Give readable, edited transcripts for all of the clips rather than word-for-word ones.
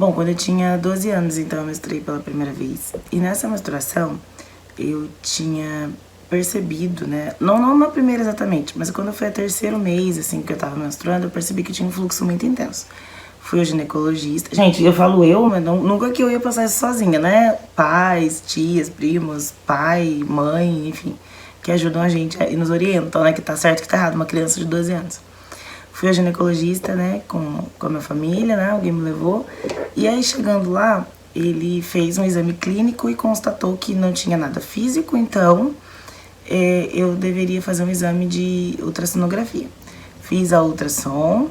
Bom, quando eu tinha 12 anos, então eu menstruei pela primeira vez. E nessa menstruação, eu tinha percebido, né? Não na primeira exatamente, mas quando foi o terceiro mês, assim, que eu tava menstruando, eu percebi que tinha um fluxo muito intenso. Fui ao ginecologista. Gente, eu falo eu, mas nunca que eu ia passar isso sozinha, né? Pais, tias, primos, pai, mãe, enfim, que ajudam a gente e nos orientam, né? Que tá certo, que tá errado, uma criança de 12 anos. Fui ao ginecologista, né, com a minha família, né, alguém me levou. E aí, chegando lá, ele fez um exame clínico e constatou que não tinha nada físico, então eu deveria fazer um exame de ultrassonografia. Fiz a ultrassom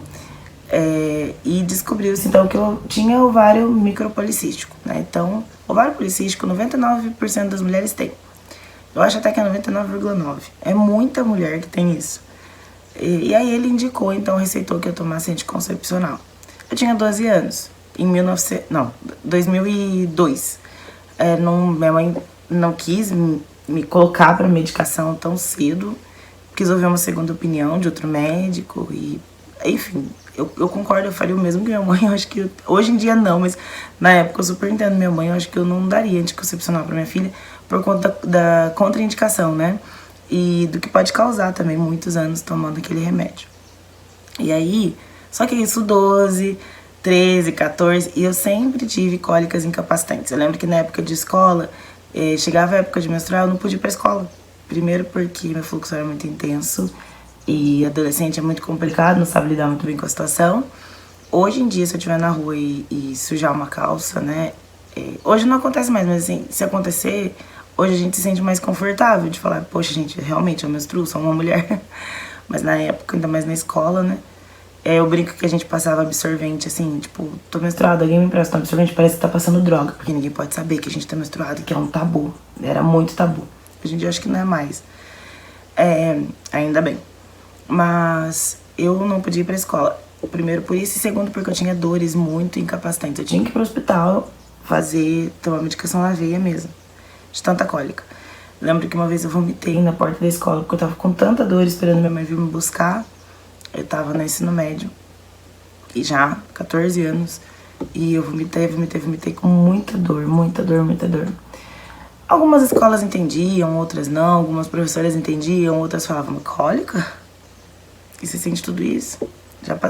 e descobriu-se, então, que eu tinha ovário micropolicístico, né, então, ovário policístico, 99% das mulheres têm. Eu acho até que é 99,9%. É muita mulher que tem isso. E aí ele indicou, então receitou que eu tomasse anticoncepcional. Eu tinha 12 anos, em 2002. Minha mãe não quis me colocar para medicação tão cedo, quis ouvir uma segunda opinião de outro médico e, enfim, eu concordo, eu faria o mesmo que minha mãe. Eu acho que hoje em dia não, mas na época eu super entendo minha mãe. Eu acho que eu não daria anticoncepcional para minha filha por conta da contraindicação, né? E do que pode causar também muitos anos tomando aquele remédio. E aí, só que isso 12, 13, 14, e eu sempre tive cólicas incapacitantes. Eu lembro que na época de escola, chegava a época de menstruar, eu não pude ir pra escola. Primeiro porque meu fluxo era muito intenso e adolescente é muito complicado, não sabe lidar muito bem com a situação. Hoje em dia, se eu estiver na rua e sujar uma calça, né? Hoje não acontece mais, mas assim, se acontecer, hoje a gente se sente mais confortável de falar, poxa, gente, realmente eu menstruo, sou uma mulher. Mas na época, ainda mais na escola, né? Eu brinco que a gente passava absorvente, assim, tipo, tô menstruada, alguém me empresta um absorvente, parece que tá passando droga, porque ninguém pode saber que a gente tá menstruado, que é um tabu. Era muito tabu. Hoje em dia eu acho que não é mais. Ainda bem. Mas eu não podia ir pra escola. Primeiro por isso, e segundo porque eu tinha dores muito incapacitantes. Eu tinha que ir pro hospital tomar medicação na veia mesmo, de tanta cólica. Lembro que uma vez eu vomitei na porta da escola, porque eu tava com tanta dor esperando minha mãe vir me buscar. Eu tava no ensino médio, e já, 14 anos, e eu vomitei com muita dor, muita dor, muita dor. Algumas escolas entendiam, outras não, algumas professoras entendiam, outras falavam, cólica? E você sente tudo isso?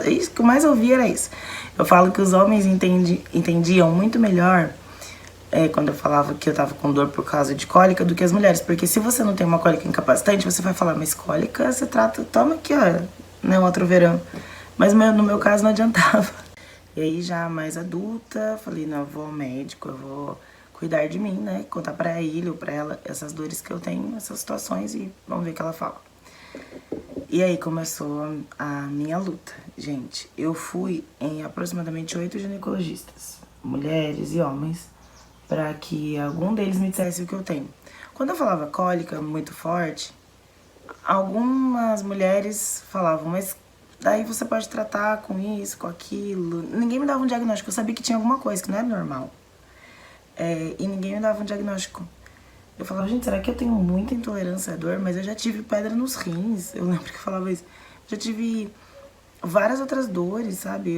É isso que eu mais ouvia, era isso. Eu falo que os homens entendiam muito melhor quando eu falava que eu tava com dor por causa de cólica do que as mulheres. Porque se você não tem uma cólica incapacitante, você vai falar, mas cólica você trata, toma aqui, ó, né, outro verão. Mas no meu caso não adiantava. E aí já mais adulta, falei, não, eu vou ao médico, eu vou cuidar de mim, né, contar pra ele ou pra ela essas dores que eu tenho, essas situações e vamos ver o que ela fala. E aí começou a minha luta. Gente, eu fui em aproximadamente 8 ginecologistas, mulheres e homens, para que algum deles me dissesse o que eu tenho. Quando eu falava cólica muito forte, algumas mulheres falavam, mas daí você pode tratar com isso, com aquilo. Ninguém me dava um diagnóstico, eu sabia que tinha alguma coisa que não era normal. E ninguém me dava um diagnóstico. Eu falava, gente, será que eu tenho muita intolerância à dor? Mas eu já tive pedra nos rins, eu lembro que eu falava isso. Já tive várias outras dores, sabe?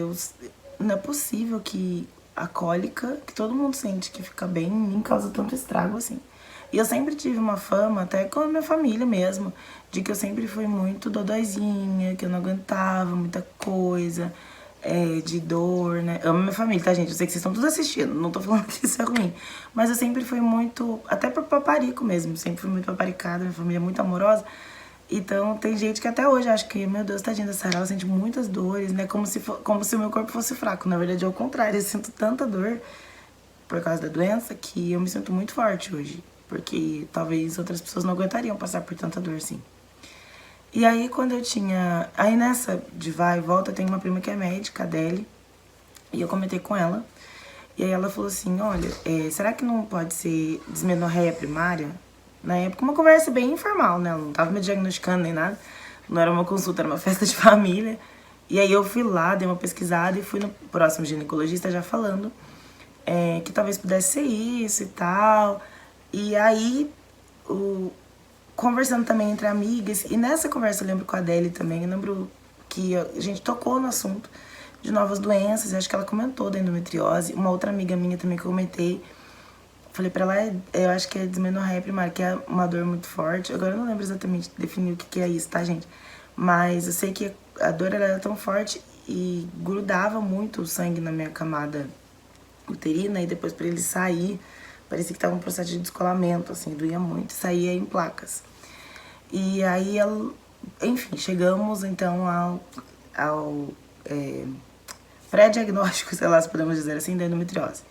Não é possível que a cólica, que todo mundo sente que fica bem, nem causa tanto estrago assim. E eu sempre tive uma fama, até com a minha família mesmo, de que eu sempre fui muito dodóizinha, que eu não aguentava muita coisa, de dor, né? Eu amo minha família, tá, gente? Eu sei que vocês estão todos assistindo, não tô falando que isso é ruim. Mas eu sempre fui muito, até por paparico mesmo, sempre fui muito paparicada, minha família é muito amorosa. Então tem gente que até hoje acha que, meu Deus, tadinha da Sarah, ela sente muitas dores, né? Como se o meu corpo fosse fraco. Na verdade é o contrário, eu sinto tanta dor por causa da doença que eu me sinto muito forte hoje. Porque talvez outras pessoas não aguentariam passar por tanta dor assim. E aí quando eu tinha... Aí nessa de vai e volta, tem uma prima que é médica, a Adele. E eu comentei com ela. E aí ela falou assim, olha, será que não pode ser dismenorreia primária? Na época, uma conversa bem informal, né? Ela não tava me diagnosticando nem nada. Não era uma consulta, era uma festa de família. E aí eu fui lá, dei uma pesquisada e fui no próximo ginecologista já falando que talvez pudesse ser isso e tal. E aí, conversando também entre amigas, e nessa conversa eu lembro com a Adele também, eu lembro que a gente tocou no assunto de novas doenças, e acho que ela comentou da endometriose. Uma outra amiga minha também que eu comentei, falei pra ela, eu acho que é dismenorreia primária, que é uma dor muito forte. Agora eu não lembro exatamente definir o que é isso, tá, gente? Mas eu sei que a dor ela era tão forte e grudava muito o sangue na minha camada uterina, e depois pra ele sair, parecia que tava um processo de descolamento, assim, doía muito, e saía em placas. E aí, enfim, chegamos então ao pré-diagnóstico, sei lá se podemos dizer assim, da endometriose.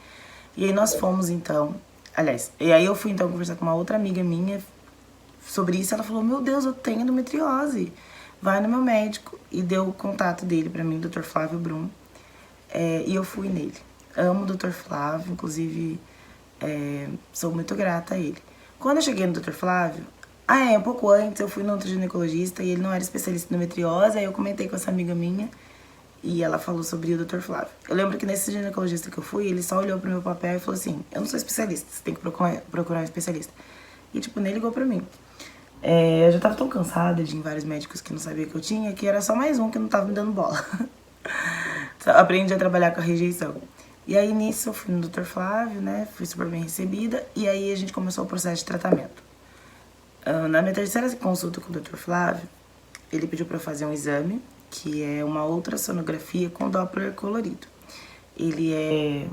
E aí nós fomos então, aliás, e aí eu fui então conversar com uma outra amiga minha sobre isso. Ela falou, meu Deus, eu tenho endometriose, vai no meu médico. E deu o contato dele pra mim, Dr. Flávio Brum, e eu fui nele. Amo o Dr. Flávio, inclusive sou muito grata a ele. Quando eu cheguei no Dr. Flávio, um pouco antes eu fui no outro ginecologista e ele não era especialista em endometriose, aí eu comentei com essa amiga minha e ela falou sobre o Dr. Flávio. Eu lembro que nesse ginecologista que eu fui, ele só olhou pro meu papel e falou assim, eu não sou especialista, você tem que procurar um especialista. E tipo, nem ligou pra mim. Eu já tava tão cansada de ir em vários médicos que não sabia que eu tinha, que era só mais um que não tava me dando bola. Aprendi a trabalhar com a rejeição. E aí nisso eu fui no Dr. Flávio, né, fui super bem recebida, e aí a gente começou o processo de tratamento. Na minha terceira consulta com o Dr. Flávio, ele pediu pra eu fazer um exame, que é uma ultrassonografia com Doppler colorido. Ele é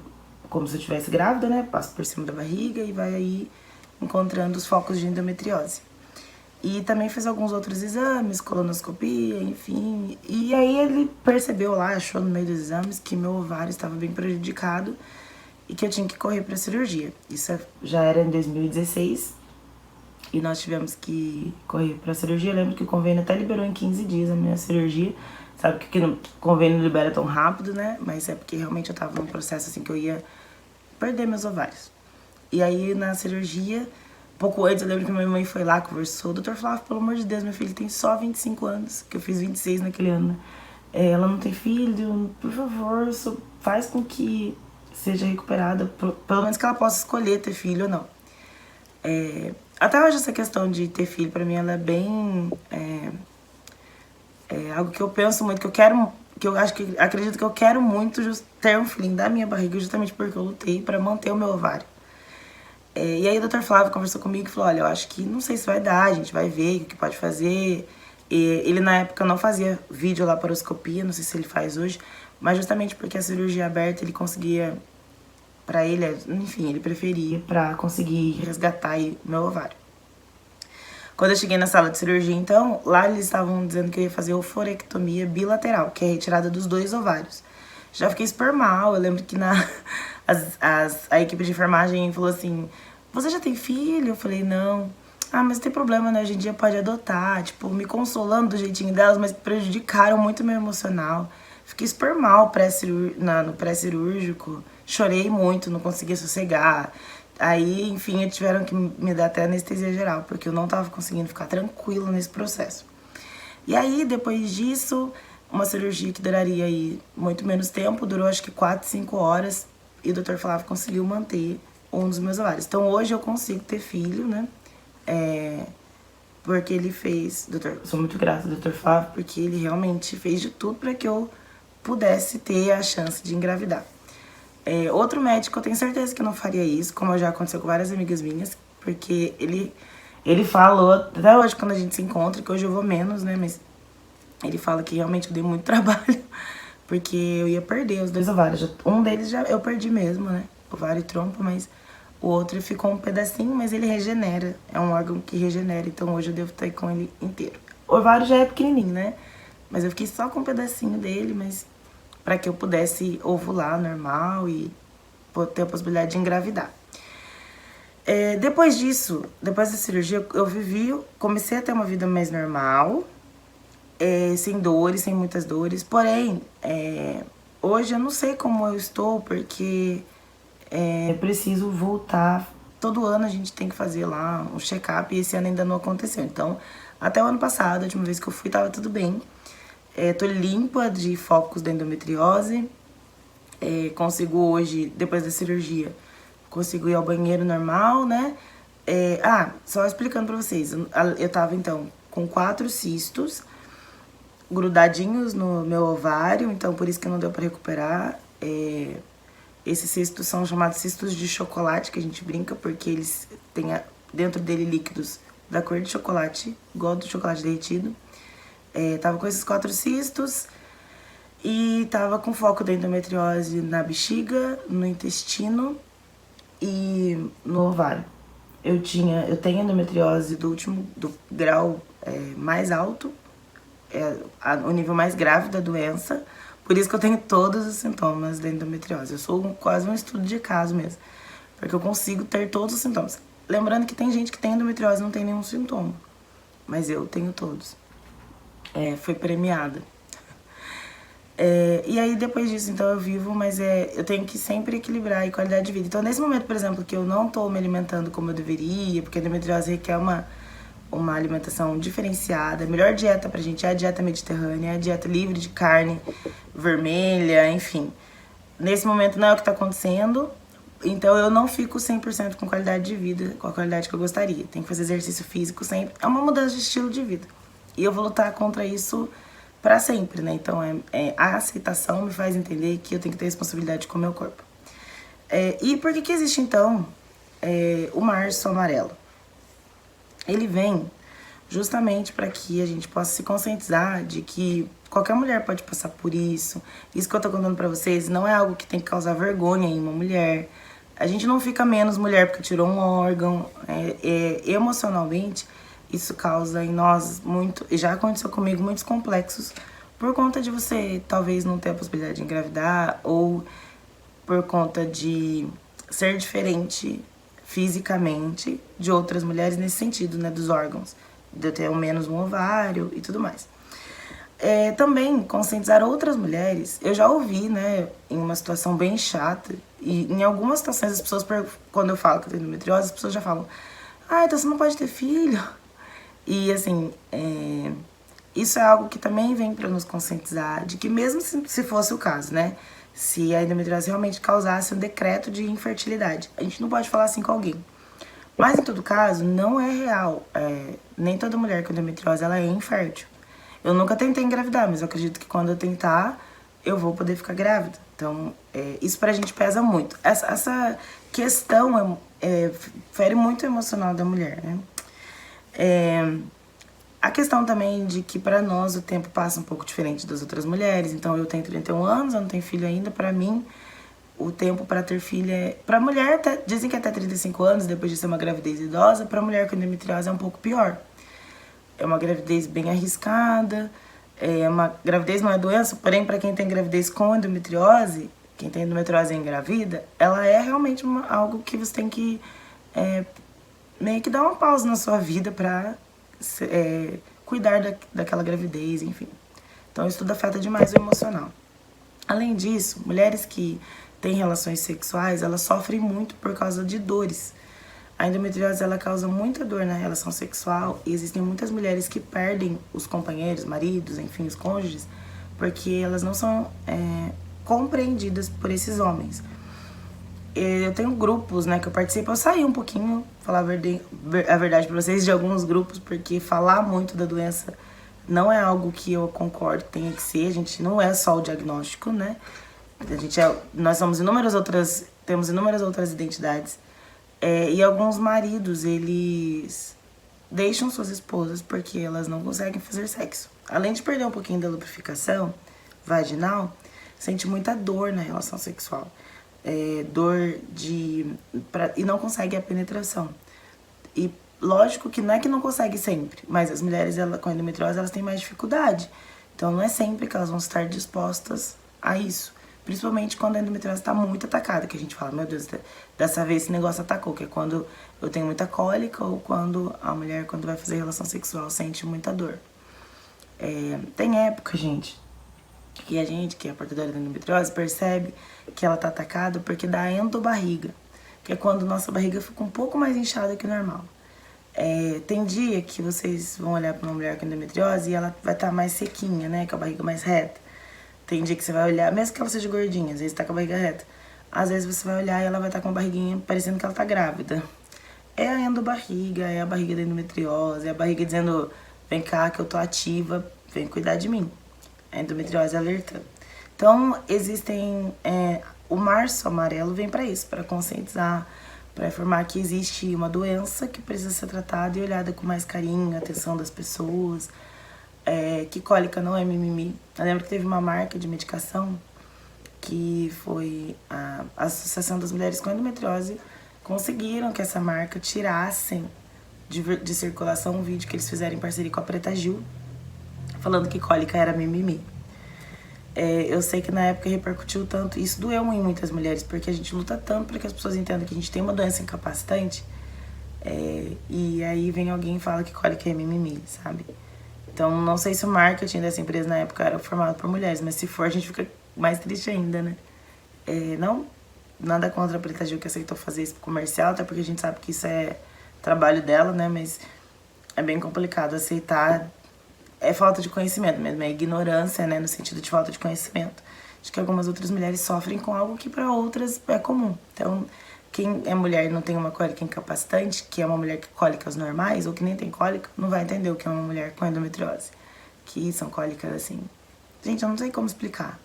como se eu estivesse grávida, né, passa por cima da barriga e vai aí encontrando os focos de endometriose. E também fez alguns outros exames, colonoscopia, enfim. E aí ele percebeu lá, achou no meio dos exames, que meu ovário estava bem prejudicado e que eu tinha que correr para cirurgia. Isso já era em 2016 e nós tivemos que correr para cirurgia. Eu lembro que o convênio até liberou em 15 dias a minha cirurgia. Sabe que o convênio não libera tão rápido, né? Mas é porque realmente eu tava num processo assim que eu ia perder meus ovários. E aí na cirurgia, pouco antes, eu lembro que minha mãe foi lá, conversou. Doutor Flávio, pelo amor de Deus, meu filho tem só 25 anos, que eu fiz 26 naquele ano, né? Ela não tem filho, por favor, faz com que seja recuperada, pelo menos que ela possa escolher ter filho ou não. Até hoje essa questão de ter filho, pra mim, ela é bem... algo que eu penso muito, que eu quero... que eu acho que acredito que eu quero muito ter um filhinho da minha barriga, justamente porque eu lutei pra manter o meu ovário. E aí o Dr. Flávio conversou comigo e falou, olha, eu acho que não sei se vai dar, a gente vai ver o que pode fazer. Ele na época não fazia vídeo laparoscopia, não sei se ele faz hoje, mas justamente porque a cirurgia aberta ele conseguia, pra ele, enfim, ele preferia pra conseguir resgatar aí meu ovário. Quando eu cheguei na sala de cirurgia, então, lá eles estavam dizendo que eu ia fazer oforectomia bilateral, que é a retirada dos 2 ovários. Já fiquei super mal, eu lembro que a equipe de enfermagem falou assim, você já tem filho? Eu falei, não. Ah, mas não tem problema, né? Hoje em dia pode adotar. Tipo, me consolando do jeitinho delas, mas prejudicaram muito meu emocional. Fiquei super mal no pré-cirúrgico. Chorei muito, não conseguia sossegar. Aí, enfim, tiveram que me dar até anestesia geral, porque eu não tava conseguindo ficar tranquila nesse processo. E aí, depois disso, uma cirurgia que duraria aí muito menos tempo, durou acho que 4, 5 horas, e o Dr. Flávio conseguiu manter um dos meus ovários. Então hoje eu consigo ter filho, né? Porque ele fez, sou muito grata ao Dr. Flávio, porque ele realmente fez de tudo para que eu pudesse ter a chance de engravidar. Outro médico, eu tenho certeza que não faria isso, como já aconteceu com várias amigas minhas, porque ele falou, até hoje quando a gente se encontra, que hoje eu vou menos, né, mas ele fala que realmente eu dei muito trabalho, porque eu ia perder os 2 ovários. Um deles eu perdi mesmo, né, ovário e trompa, mas o outro ficou um pedacinho, mas ele regenera, é um órgão que regenera, então hoje eu devo estar com ele inteiro. O ovário já é pequenininho, né, mas eu fiquei só com um pedacinho dele, mas para que eu pudesse ovular normal e ter a possibilidade de engravidar. Depois disso, depois da cirurgia, eu comecei a ter uma vida mais normal, sem dores, sem muitas dores. Porém, hoje eu não sei como eu estou, porque preciso voltar. Todo ano a gente tem que fazer lá um check-up e esse ano ainda não aconteceu. Então, até o ano passado, a última vez que eu fui, tava tudo bem. Tô limpa de focos da endometriose. Consigo hoje, depois da cirurgia, consigo ir ao banheiro normal, né? Só explicando pra vocês. Eu tava, então, com 4 cistos. grudadinhos no meu ovário, então por isso que não deu pra recuperar. Esses cistos são chamados cistos de chocolate, que a gente brinca, porque eles têm dentro dele líquidos da cor de chocolate, igual do chocolate derretido. Tava com esses 4 cistos e tava com foco da endometriose na bexiga, no intestino e no ovário. Eu tenho endometriose do grau mais alto, o nível mais grave da doença, por isso que eu tenho todos os sintomas da endometriose. Eu sou quase um estudo de caso mesmo, porque eu consigo ter todos os sintomas. Lembrando que tem gente que tem endometriose e não tem nenhum sintoma, mas eu tenho todos. Foi premiada. E aí depois disso, então, eu vivo, mas eu tenho que sempre equilibrar a qualidade de vida. Então, nesse momento, por exemplo, que eu não tô me alimentando como eu deveria, porque a endometriose requer uma alimentação diferenciada. A melhor dieta pra gente é a dieta mediterrânea, a dieta livre de carne vermelha, enfim. Nesse momento não é o que tá acontecendo, então eu não fico 100% com qualidade de vida, com a qualidade que eu gostaria. Tem que fazer exercício físico sempre. É uma mudança de estilo de vida. E eu vou lutar contra isso pra sempre, né? Então a aceitação me faz entender que eu tenho que ter responsabilidade com o meu corpo. E por que existe então o Março Amarelo? Ele vem justamente para que a gente possa se conscientizar de que qualquer mulher pode passar por isso. Isso que eu tô contando pra vocês não é algo que tem que causar vergonha em uma mulher. A gente não fica menos mulher porque tirou um órgão. Emocionalmente, isso causa em nós muito, e já aconteceu comigo, muitos complexos por conta de você talvez não ter a possibilidade de engravidar ou por conta de ser diferente fisicamente de outras mulheres nesse sentido, né, dos órgãos, de eu ter ao menos um ovário e tudo mais. Também conscientizar outras mulheres, eu já ouvi, né, em uma situação bem chata, e em algumas situações as pessoas, quando eu falo que eu tenho endometriose, as pessoas já falam, então você não pode ter filho? E assim, isso é algo que também vem para nos conscientizar de que mesmo se fosse o caso, né, se a endometriose realmente causasse um decreto de infertilidade. A gente não pode falar assim com alguém. Mas, em todo caso, não é real. Nem toda mulher com endometriose ela é infértil. Eu nunca tentei engravidar, mas eu acredito que quando eu tentar, eu vou poder ficar grávida. Então, isso pra gente pesa muito. Essa questão fere muito o emocional da mulher, né? A questão também de que pra nós o tempo passa um pouco diferente das outras mulheres. Então eu tenho 31 anos, eu não tenho filho ainda. Pra mim, o tempo pra ter filho pra mulher, dizem que até 35 anos, depois de ser uma gravidez idosa, pra mulher com endometriose é um pouco pior. É uma gravidez bem arriscada, uma gravidez não é doença, porém pra quem tem gravidez com endometriose, quem tem endometriose e engravida, ela é realmente algo que você tem que meio que dar uma pausa na sua vida pra cuidar daquela gravidez, enfim. Então isso tudo afeta demais o emocional. Além disso, mulheres que têm relações sexuais, elas sofrem muito por causa de dores. A endometriose, ela causa muita dor na relação sexual e existem muitas mulheres que perdem os companheiros, maridos, enfim, os cônjuges, porque elas não são compreendidas por esses homens. Eu tenho grupos, né, que eu participo. Eu saí um pouquinho, falar a verdade pra vocês, de alguns grupos, porque falar muito da doença não é algo que eu concordo que tenha que ser. A gente não é só o diagnóstico, né? Nós somos temos inúmeras outras identidades. E alguns maridos, eles deixam suas esposas porque elas não conseguem fazer sexo. Além de perder um pouquinho da lubrificação vaginal, sente muita dor na relação sexual. E não consegue a penetração. E lógico que não é que não consegue sempre, mas as mulheres com endometriose, elas têm mais dificuldade. Então não é sempre que elas vão estar dispostas a isso. Principalmente quando a endometriose está muito atacada, que a gente fala, meu Deus, dessa vez esse negócio atacou, que é quando eu tenho muita cólica ou quando a mulher, quando vai fazer relação sexual, sente muita dor. Tem época, gente, que a gente, que é a portadora da endometriose, percebe que ela tá atacada porque dá endobarriga, que é quando nossa barriga fica um pouco mais inchada que o normal. Tem dia que vocês vão olhar pra uma mulher com endometriose e ela vai estar mais sequinha, né, com a barriga mais reta. Tem dia que você vai olhar, mesmo que ela seja gordinha, às vezes tá com a barriga reta. Às vezes você vai olhar e ela vai estar com a barriguinha parecendo que ela tá grávida. É a endobarriga, é a barriga da endometriose, é a barriga dizendo, vem cá que eu tô ativa, vem cuidar de mim. A endometriose alertando. Então, existem... o Março Amarelo vem para isso, para conscientizar, para informar que existe uma doença que precisa ser tratada e olhada com mais carinho, atenção das pessoas, que cólica não é mimimi. Eu lembro que teve uma marca de medicação que foi a Associação das Mulheres com Endometriose, conseguiram que essa marca tirassem de circulação um vídeo que eles fizeram em parceria com a Preta Gil, falando que cólica era mimimi. Eu sei que na época repercutiu tanto, isso doeu em muitas mulheres, porque a gente luta tanto para que as pessoas entendam que a gente tem uma doença incapacitante, e aí vem alguém e fala que cólica é mimimi, sabe? Então, não sei se o marketing dessa empresa na época era formado por mulheres, mas se for, a gente fica mais triste ainda, né? Não, nada contra a Preta Gil que aceitou fazer isso comercial, até porque a gente sabe que isso é trabalho dela, né? Mas é bem complicado aceitar. É falta de conhecimento mesmo, é ignorância, né? No sentido de falta de conhecimento. Acho que algumas outras mulheres sofrem com algo que para outras é comum. Então, quem é mulher e não tem uma cólica incapacitante, que é uma mulher que cólicas normais, ou que nem tem cólica, não vai entender o que é uma mulher com endometriose. Que são cólicas assim... Gente, eu não sei como explicar.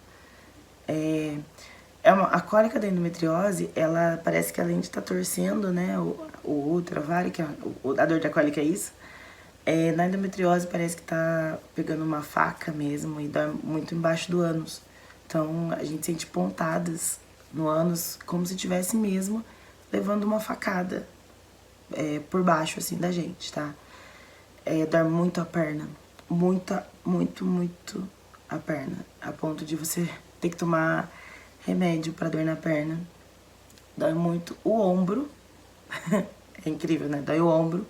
A cólica da endometriose, ela parece que além de estar torcendo, né, o útero, ovário, que a dor da cólica é isso, na endometriose parece que tá pegando uma faca mesmo e dói muito embaixo do ânus. Então a gente sente pontadas no ânus como se tivesse mesmo levando uma facada por baixo assim da gente, tá? Dói muito a perna, muito a perna, a ponto de você ter que tomar remédio pra dor na perna. Dói muito o ombro, é incrível, né? Dói o ombro.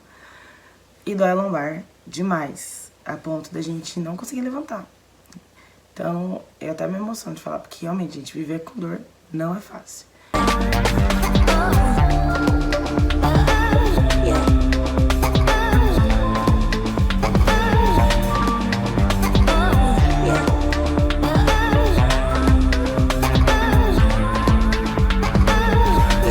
E dói a lombar demais, a ponto da gente não conseguir levantar. Então, eu até me emociono de falar, porque realmente, gente, viver com dor não é fácil.